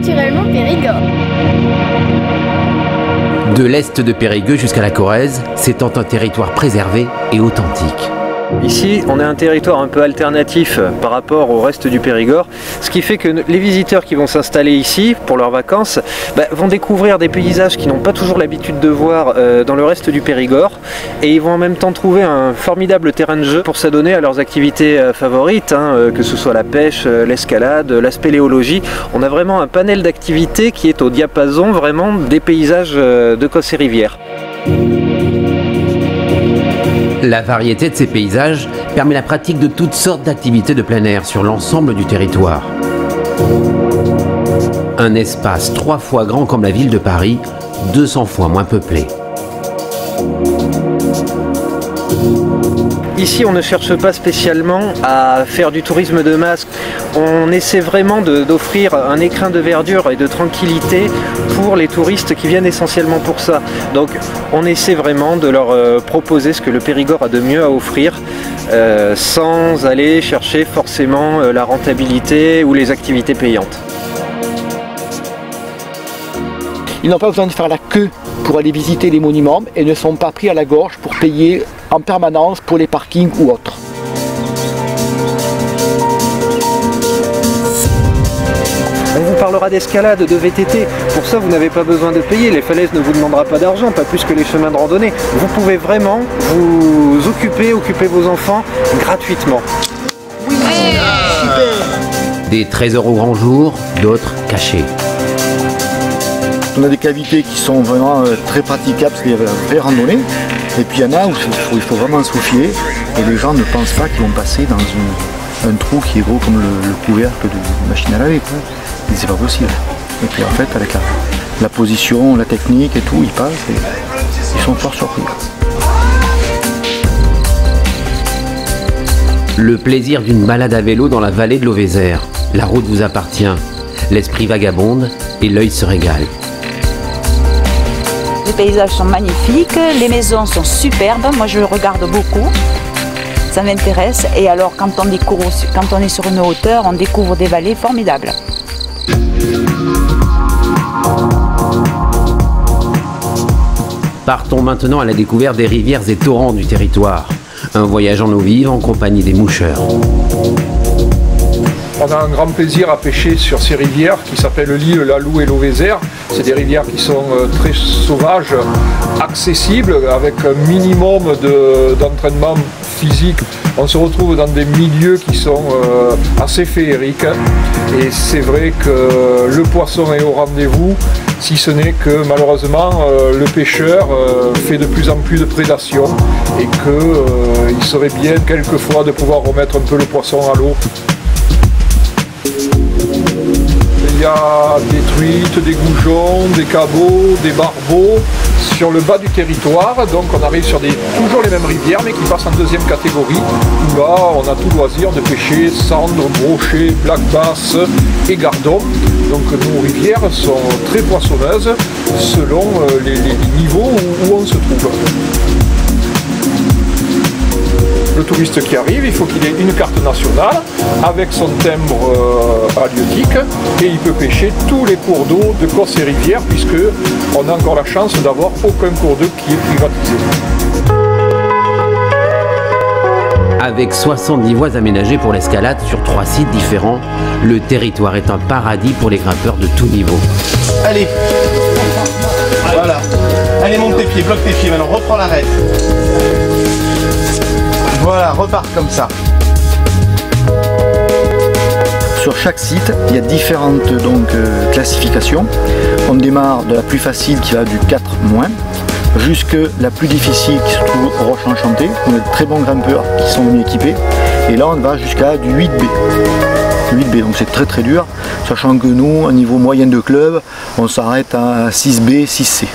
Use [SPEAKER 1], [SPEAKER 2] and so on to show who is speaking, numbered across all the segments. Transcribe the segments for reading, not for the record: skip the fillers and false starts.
[SPEAKER 1] naturellement Périgord.
[SPEAKER 2] De l'est de Périgueux jusqu'à la Corrèze, s'étend un territoire préservé et authentique.
[SPEAKER 3] Ici, on a un territoire un peu alternatif par rapport au reste du Périgord, ce qui fait que les visiteurs qui vont s'installer ici pour leurs vacances vont découvrir des paysages qu'ils n'ont pas toujours l'habitude de voir dans le reste du Périgord, et ils vont en même temps trouver un formidable terrain de jeu pour s'adonner à leurs activités favorites, que ce soit la pêche, l'escalade, la spéléologie. On a vraiment un panel d'activités qui est au diapason vraiment des paysages de Cossé-Rivière.
[SPEAKER 2] La variété de ces paysages permet la pratique de toutes sortes d'activités de plein air sur l'ensemble du territoire. Un espace 3 fois grand comme la ville de Paris, 200 fois moins peuplé.
[SPEAKER 3] Ici, on ne cherche pas spécialement à faire du tourisme de masse. On essaie vraiment d'offrir un écrin de verdure et de tranquillité pour les touristes qui viennent essentiellement pour ça. Donc, on essaie vraiment de leur proposer ce que le Périgord a de mieux à offrir, sans aller chercher forcément la rentabilité ou les activités payantes.
[SPEAKER 4] Ils n'ont pas besoin de faire la queue pour aller visiter les monuments et ne sont pas pris à la gorge pour payer en permanence pour les parkings ou autres.
[SPEAKER 3] On vous parlera d'escalade, de VTT. Pour ça, vous n'avez pas besoin de payer. Les falaises ne vous demandera pas d'argent, pas plus que les chemins de randonnée. Vous pouvez vraiment vous occuper vos enfants gratuitement.
[SPEAKER 4] Oui, super.
[SPEAKER 2] Des trésors au grand jour, d'autres cachés.
[SPEAKER 4] On a des cavités qui sont vraiment très praticables parce qu'il y a une vraie randonnée. Et puis il y en a où il faut vraiment souffler et les gens ne pensent pas qu'ils vont passer dans un trou qui est gros comme le couvercle de machine à laver. C'est pas possible. Et puis en fait avec la position, la technique et tout, ils passent et ils sont fort surpris.
[SPEAKER 2] Le plaisir d'une balade à vélo dans la vallée de l'Auvézère. La route vous appartient. L'esprit vagabonde et l'œil se régale.
[SPEAKER 5] Les paysages sont magnifiques, les maisons sont superbes, moi je le regarde beaucoup, ça m'intéresse. Et alors quand on est sur une hauteur, on découvre des vallées formidables.
[SPEAKER 2] Partons maintenant à la découverte des rivières et torrents du territoire. Un voyage en eau vive en compagnie des moucheurs.
[SPEAKER 6] On a un grand plaisir à pêcher sur ces rivières qui s'appellent l'Ille, l'Alou et l'Auvézère. C'est des rivières qui sont très sauvages, accessibles, avec un minimum d'entraînement physique. On se retrouve dans des milieux qui sont assez féeriques. Et c'est vrai que le poisson est au rendez-vous, si ce n'est que malheureusement le pêcheur fait de plus en plus de prédation et qu'il serait bien quelquefois de pouvoir remettre un peu le poisson à l'eau. Il y a des truites, des goujons, des cabots, des barbeaux sur le bas du territoire. Donc on arrive sur toujours les mêmes rivières mais qui passent en deuxième catégorie où là on a tout loisir de pêcher cendre, brochet, black bass et gardon. Donc nos rivières sont très poissonneuses selon les niveaux où on se trouve. Le touriste qui arrive, il faut qu'il ait une carte nationale avec son timbre halieutique et il peut pêcher tous les cours d'eau de Cossé-Rivière puisque on a encore la chance d'avoir aucun cours d'eau qui est privatisé.
[SPEAKER 2] Avec 70 voies aménagées pour l'escalade sur 3 sites différents, le territoire est un paradis pour les grimpeurs de tout niveau.
[SPEAKER 7] Allez, voilà. Allez, monte tes pieds, bloque tes pieds, maintenant reprends l'arrêt. Voilà, repart comme ça.
[SPEAKER 4] Sur chaque site, il y a différentes classifications. On démarre de la plus facile qui va du 4-, jusque la plus difficile qui se trouve au Roche Enchantée. On a de très bons grimpeurs qui sont venus équipés. Et là, on va jusqu'à du 8B. 8B, donc c'est très dur, sachant que nous, au niveau moyen de club, on s'arrête à 6B, 6C.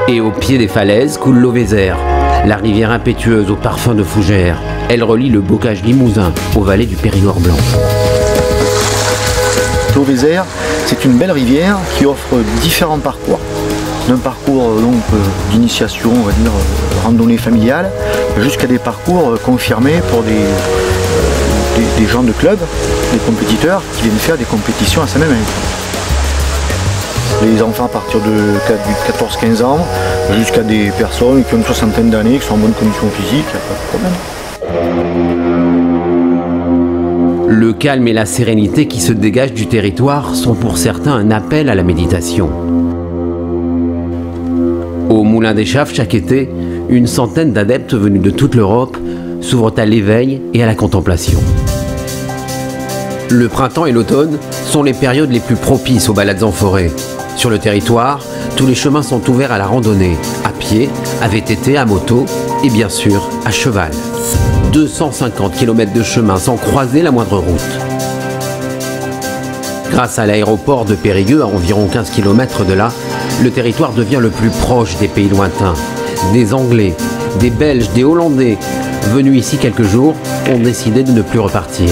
[SPEAKER 2] Et au pied des falaises coule l'Auvézère, la rivière impétueuse au parfum de fougères. Elle relie le bocage limousin aux vallées du Périgord blanc.
[SPEAKER 4] L'Auvézère, c'est une belle rivière qui offre différents parcours. D'un parcours d'initiation, on va dire, randonnée familiale, jusqu'à des parcours confirmés pour des gens de club des compétiteurs qui viennent faire des compétitions à Saint-Mémé. Les enfants à partir de 14-15 ans, jusqu'à des personnes qui ont une soixantaine d'années, qui sont en bonne condition physique, il n'y a pas de problème.
[SPEAKER 2] Le calme et la sérénité qui se dégagent du territoire sont pour certains un appel à la méditation. Au Moulin des Chaves, chaque été, une centaine d'adeptes venus de toute l'Europe s'ouvrent à l'éveil et à la contemplation. Le printemps et l'automne sont les périodes les plus propices aux balades en forêt. Sur le territoire, tous les chemins sont ouverts à la randonnée, à pied, à VTT, à moto et bien sûr à cheval. 250 km de chemin sans croiser la moindre route. Grâce à l'aéroport de Périgueux, à environ 15 km de là, le territoire devient le plus proche des pays lointains. Des Anglais, des Belges, des Hollandais, venus ici quelques jours, ont décidé de ne plus repartir.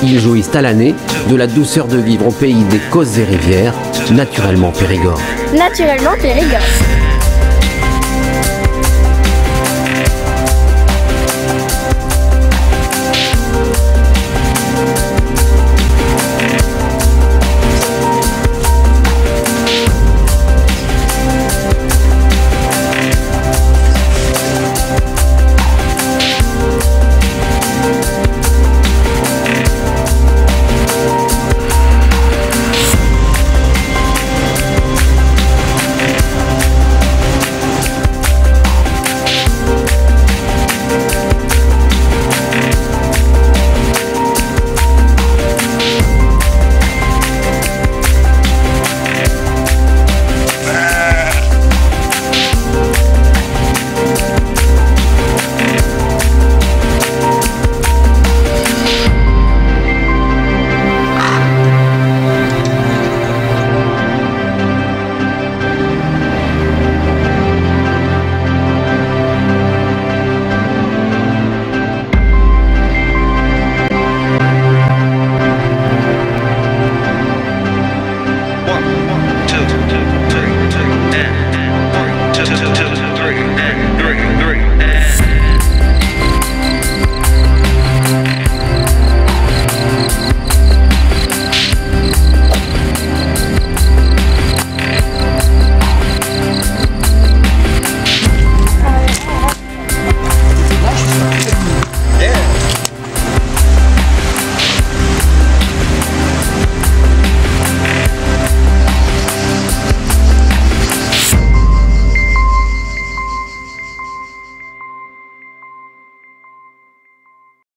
[SPEAKER 2] Ils jouissent à l'année de la douceur de vivre au pays des côtes et rivières, naturellement Périgord.
[SPEAKER 1] Naturellement Périgord.